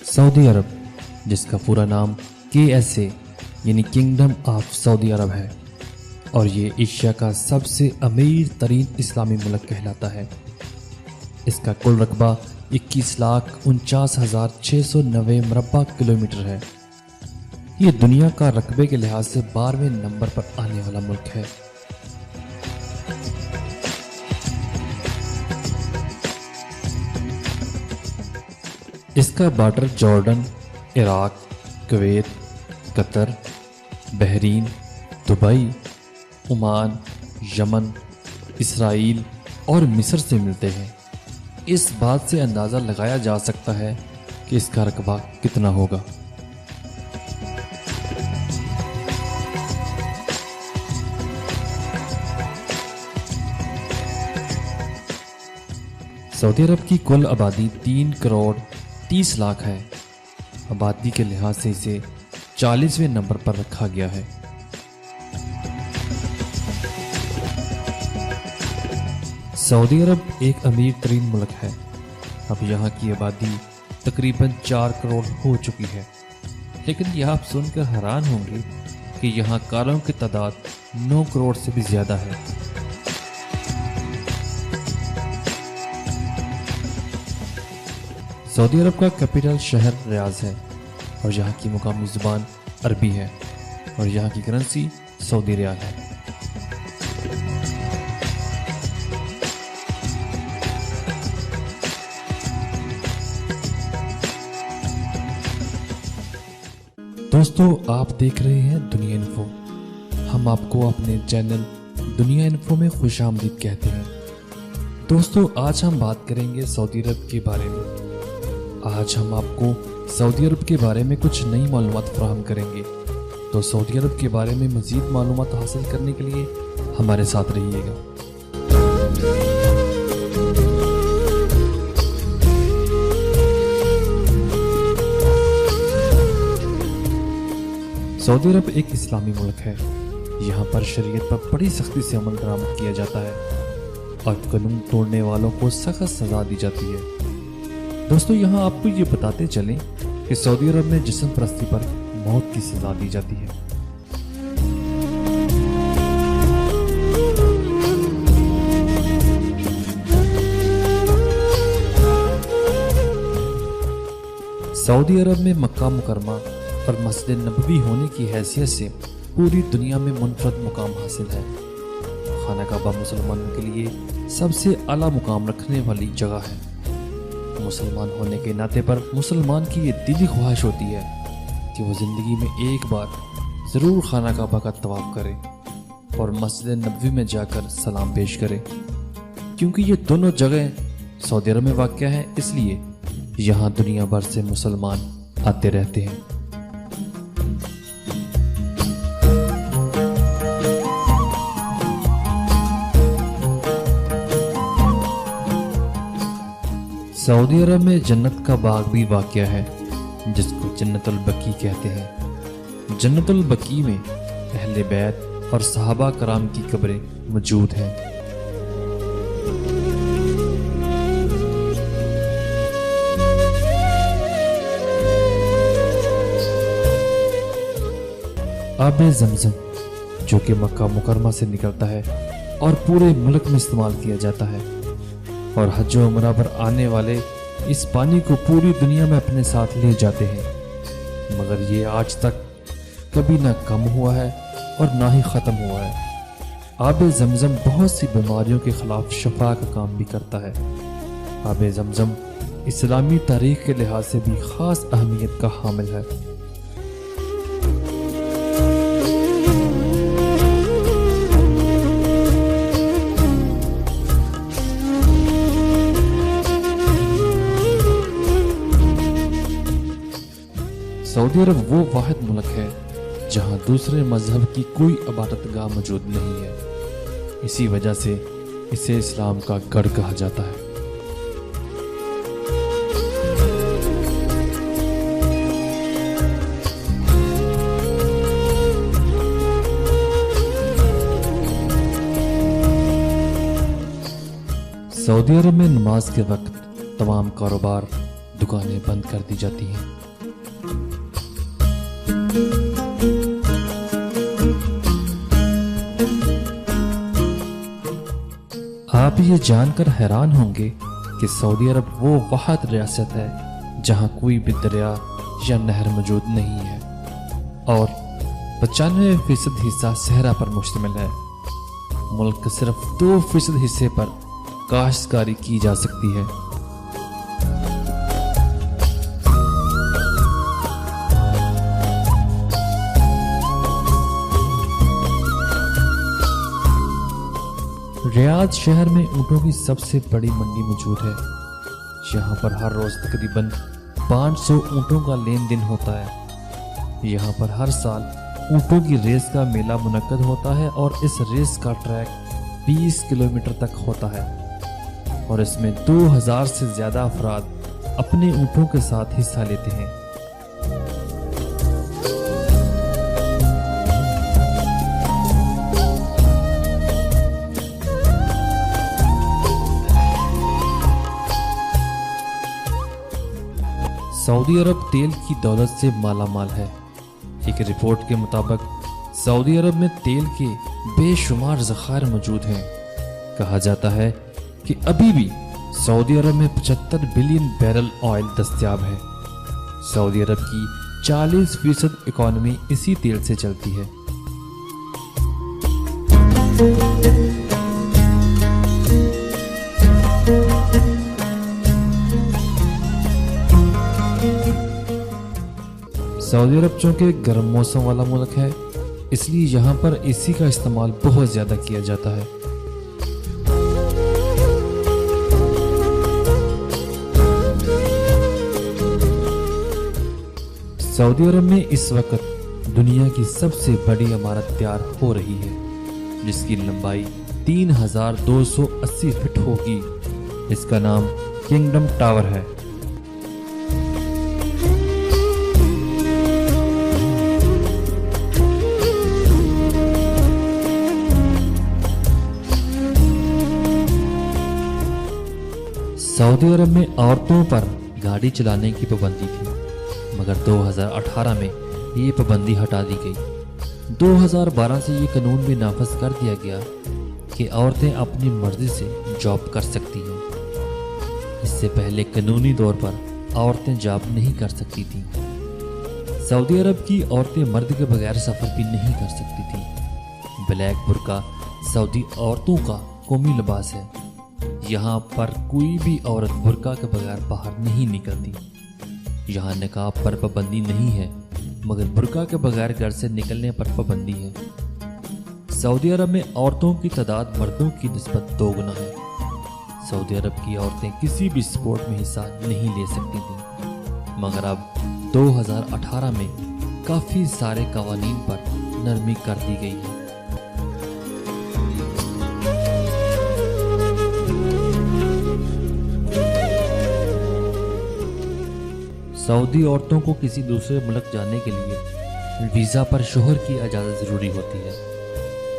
سعودی عرب، جس کا پورا نام KSA یعنی کنگڈم آف سعودی عرب ہے، اور یہ ایشیا کا سب سے امیر ترین اسلامی ملک کہلاتا ہے۔ اس کا کل رقبہ 21,49,690 مربع کلومیٹر ہے۔ یہ دنیا کا رقبے کے لحاظ سے 12ویں نمبر پر آنے والا ملک ہے۔ اس کا بارڈر جارڈن، عراق، کویت، قطر، بحرین، دبئی، عمان، یمن، اسرائیل اور مصر سے ملتے ہیں۔ اس بات سے اندازہ لگایا جا سکتا ہے کہ اس کا رقبہ کتنا ہوگا۔ سعودی عرب کی کل آبادی 3,30,00,000 ہے۔ آبادی کے لحاظ سے اسے 40ویں نمبر پر رکھا گیا ہے۔ سعودی عرب ایک امیر ترین ملک ہے۔ اب یہاں کی آبادی تقریباً 4 کروڑ ہو چکی ہے، لیکن یہ آپ سن کر حیران ہوں گے کہ یہاں کاروں کی تعداد 9 کروڑ سے بھی زیادہ ہے۔ سعودی عرب کا کیپٹل شہر ریاض ہے، اور یہاں کی مقامی زبان عربی ہے، اور یہاں کی کرنسی سعودی ریال ہے۔ دوستو، آپ دیکھ رہے ہیں دنیا انفو۔ ہم آپ کو اپنے چینل دنیا انفو میں خوش آمدید کہتے ہیں۔ دوستو، آج ہم بات کریں گے سعودی عرب کے بارے میں۔ آج ہم آپ کو سعودی عرب کے بارے میں کچھ نئی معلومات فراہم کریں گے، تو سعودی عرب کے بارے میں مزید معلومات حاصل کرنے کے لیے ہمارے ساتھ رہیے گا۔ سعودی عرب ایک اسلامی ملک ہے۔ یہاں پر شریعت پر بڑی سختی سے عمل درآمد کیا جاتا ہے، اور قانون توڑنے والوں کو سخت سزا دی جاتی ہے۔ دوستو، یہاں آپ کو یہ بتاتے چلیں کہ سعودی عرب میں جسم پرستی پر موت کی سزا دی جاتی ہے۔ سعودی عرب میں مکہ مکرمہ اور مسجد نبوی ہونے کی حیثیت سے پوری دنیا میں منفرد مقام حاصل ہے۔ خانہ کعبہ مسلمانوں کے لیے سب سے اعلیٰ مقام رکھنے والی جگہ ہے۔ مسلمان ہونے کے ناطے پر مسلمان کی یہ دلی خواہش ہوتی ہے کہ وہ زندگی میں ایک بار ضرور خانہ کعبہ کا طواف کرے اور مسجد نبوی میں جا کر سلام پیش کرے۔ کیونکہ یہ دونوں جگہیں سعودی عرب میں واقع ہیں، اس لیے یہاں دنیا بھر سے مسلمان آتے رہتے ہیں۔ سعودی عرب میں جنت کا باغ بھی واقع ہے، جس کو جنت البقیع کہتے ہیں۔ جنت البقیع میں اہل بیت اور صحابہ کرام کی قبریں موجود ہیں۔ آب زمزم، جو کہ مکہ مکرمہ سے نکلتا ہے اور پورے ملک میں استعمال کیا جاتا ہے، اور حج و عمرہ پر آنے والے اس پانی کو پوری دنیا میں اپنے ساتھ لے جاتے ہیں، مگر یہ آج تک کبھی نہ کم ہوا ہے اور نہ ہی ختم ہوا ہے۔ آب زمزم بہت سی بیماریوں کے خلاف شفا کا کام بھی کرتا ہے۔ آب زمزم اسلامی تاریخ کے لحاظ سے بھی خاص اہمیت کا حامل ہے۔ سعودی عرب وہ واحد ملک ہے جہاں دوسرے مذہب کی کوئی عبادت گاہ موجود نہیں ہے، اسی وجہ سے اسے اسلام کا گڑھ کہا جاتا ہے۔ सऊदी अरब में नमाज के वक्त तमाम कारोबार दुकानें बंद कर दी जाती हैं। आप ये जानकर हैरान होंगे कि सऊदी अरब वो वाहिद रियासत है जहां कोई भी दरिया या नहर मौजूद नहीं है और 95% हिस्सा सहरा पर मुश्तमिल है। मुल्क के सिर्फ 2% हिस्से पर काश्तकारी की जा सकती है। रियाद शहर में ऊँटों की सबसे बड़ी मंडी मौजूद है। यहाँ पर हर रोज तकरीबन 500 ऊँटों का लेन देन होता है। यहाँ पर हर साल ऊँटों की रेस का मेला मुनक्कद होता है और इस रेस का ट्रैक 20 किलोमीटर तक होता है और इसमें 2000 से ज्यादा अफराद अपने ऊँटों के साथ हिस्सा लेते हैं। सऊदी अरब तेल की दौलत से माला माल है। एक रिपोर्ट के मुताबिक सऊदी अरब में तेल के बेशुमार ज़खायर मौजूद हैं। कहा जाता है कि अभी भी सऊदी अरब में 75 बिलियन बैरल ऑयल दस्तयाब है। सऊदी अरब की 40% इकॉनमी इसी तेल से चलती है। सऊदी अरब चूंकि गर्म मौसम वाला मुल्क है, इसलिए यहाँ पर एसी का इस्तेमाल बहुत ज़्यादा किया जाता है। सऊदी अरब में इस वक्त दुनिया की सबसे बड़ी इमारत तैयार हो रही है, जिसकी लंबाई 3280 फीट होगी। इसका नाम किंगडम टावर है। सऊदी अरब में औरतों पर गाड़ी चलाने की पाबंदी थी, मगर 2018 में ये पाबंदी हटा दी गई। 2012 से ये कानून भी नाफज कर दिया गया कि औरतें अपनी मर्जी से जॉब कर सकती हैं। इससे पहले कानूनी तौर पर औरतें जॉब नहीं कर सकती थीं। सऊदी अरब की औरतें मर्द के बगैर सफ़र भी नहीं कर सकती थीं। ब्लैक बुर्का सऊदी औरतों का कौमी लिबास है। यहाँ पर कोई भी औरत बुर्का के बगैर बाहर नहीं निकलती। यहाँ निकाब पर पाबंदी नहीं है, मगर बुर्का के बगैर घर से निकलने पर पाबंदी है। सऊदी अरब में औरतों की तादाद मर्दों की निस्बत 2 गुना है। सऊदी अरब की औरतें किसी भी स्पोर्ट में हिस्सा नहीं ले सकती थीं, मगर अब 2018 में काफ़ी सारे कवानीन पर नरमी कर दी गई है। सऊदी औरतों को किसी दूसरे मुल्क जाने के लिए वीज़ा पर शोहर की इजाज़त ज़रूरी होती है।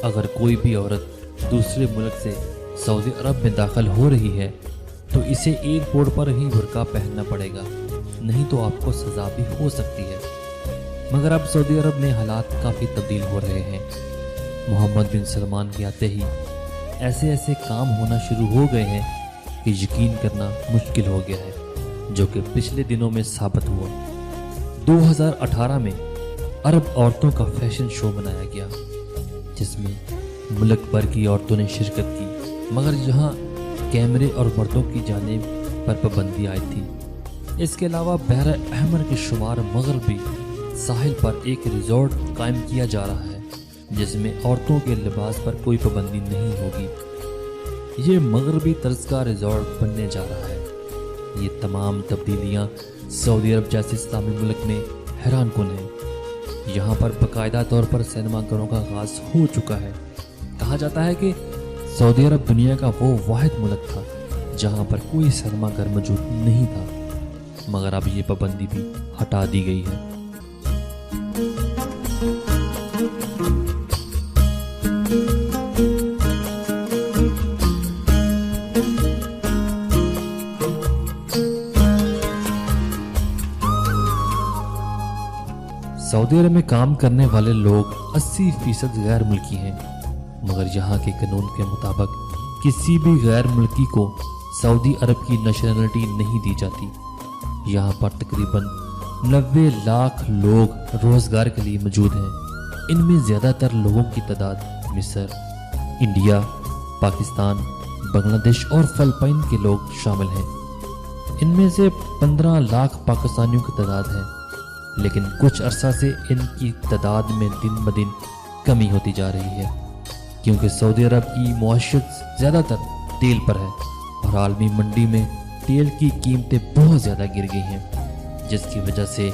अगर कोई भी औरत दूसरे मुल्क से सऊदी अरब में दाखिल हो रही है तो इसे एयरपोर्ट पर ही बुर्का पहनना पड़ेगा, नहीं तो आपको सज़ा भी हो सकती है। मगर अब सऊदी अरब में हालात काफ़ी तब्दील हो रहे हैं। मोहम्मद बिन सलमान के आते ही ऐसे ऐसे काम होना शुरू हो गए हैं कि यकीन करना मुश्किल हो गया है, जो कि पिछले दिनों में साबित हुआ। 2018 में अरब औरतों का फैशन शो मनाया गया, जिसमें मुल्क भर की औरतों ने शिरकत की, मगर यहाँ कैमरे और मर्दों की जानिब पर पाबंदी आई थी। इसके अलावा बहर अहमर के शुमार मगरबी साहिल पर एक रिजॉर्ट कायम किया जा रहा है, जिसमें औरतों के लिबास पर कोई पाबंदी नहीं होगी। ये मगरबी तर्ज का रिजॉर्ट बनने जा रहा है। ये तमाम तब्दीलियाँ सऊदी अरब जैसे इस्लामी मुल्क में हैरान कुन हैं। यहाँ पर बाकायदा तौर पर सिनेमा घरों का आगाज हो चुका है। कहा जाता है कि सऊदी अरब दुनिया का वो वाहिद मुल्क था जहाँ पर कोई सिनेमा घर मौजूद नहीं था, मगर अब ये पाबंदी भी हटा दी गई है। सऊदी अरब में काम करने वाले लोग 80% गैर मुल्की हैं, मगर यहाँ के कानून के मुताबिक किसी भी गैर मुल्की को सऊदी अरब की नेशनलिटी नहीं दी जाती। यहाँ पर तकरीबन 90 लाख लोग रोजगार के लिए मौजूद हैं। इनमें ज़्यादातर लोगों की तादाद मिस्र, इंडिया, पाकिस्तान, बांग्लादेश और फिलिपाइन के लोग शामिल हैं। इनमें से 15 लाख पाकिस्तानियों की तादाद है, लेकिन कुछ अरसा से इनकी तादाद में दिन ब दिन कमी होती जा रही है, क्योंकि सऊदी अरब की मुआशरत ज़्यादातर तेल पर है और आलमी मंडी में तेल की कीमतें बहुत ज़्यादा गिर गई हैं, जिसकी वजह से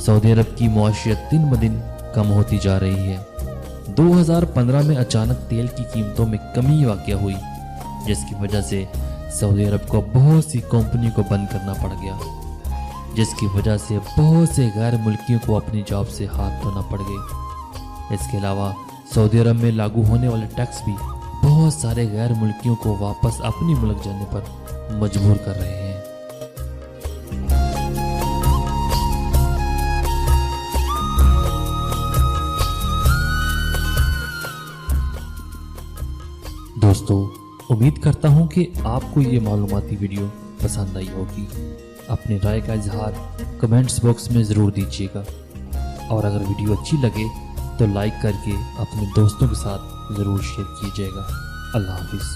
सऊदी अरब की मुआशरत दिन ब दिन कम होती जा रही है। 2015 में अचानक तेल की कीमतों में कमी वाक़या हुई, जिसकी वजह से सऊदी अरब को बहुत सी कंपनियों को बंद करना पड़ गया, जिसकी वजह से बहुत से गैर मुल्कियों को अपनी जॉब से हाथ धोना पड़ गए। इसके अलावा सऊदी अरब में लागू होने वाले टैक्स भी बहुत सारे गैर मुल्कियों को वापस अपनी मुल्क जाने पर मजबूर कर रहे हैं। दोस्तों, उम्मीद करता हूं कि आपको ये मालूमाती वीडियो पसंद आई होगी। अपनी राय का इजहार कमेंट्स बॉक्स में ज़रूर दीजिएगा, और अगर वीडियो अच्छी लगे तो लाइक करके अपने दोस्तों के साथ ज़रूर शेयर कीजिएगा। अल्लाह हाफिज़।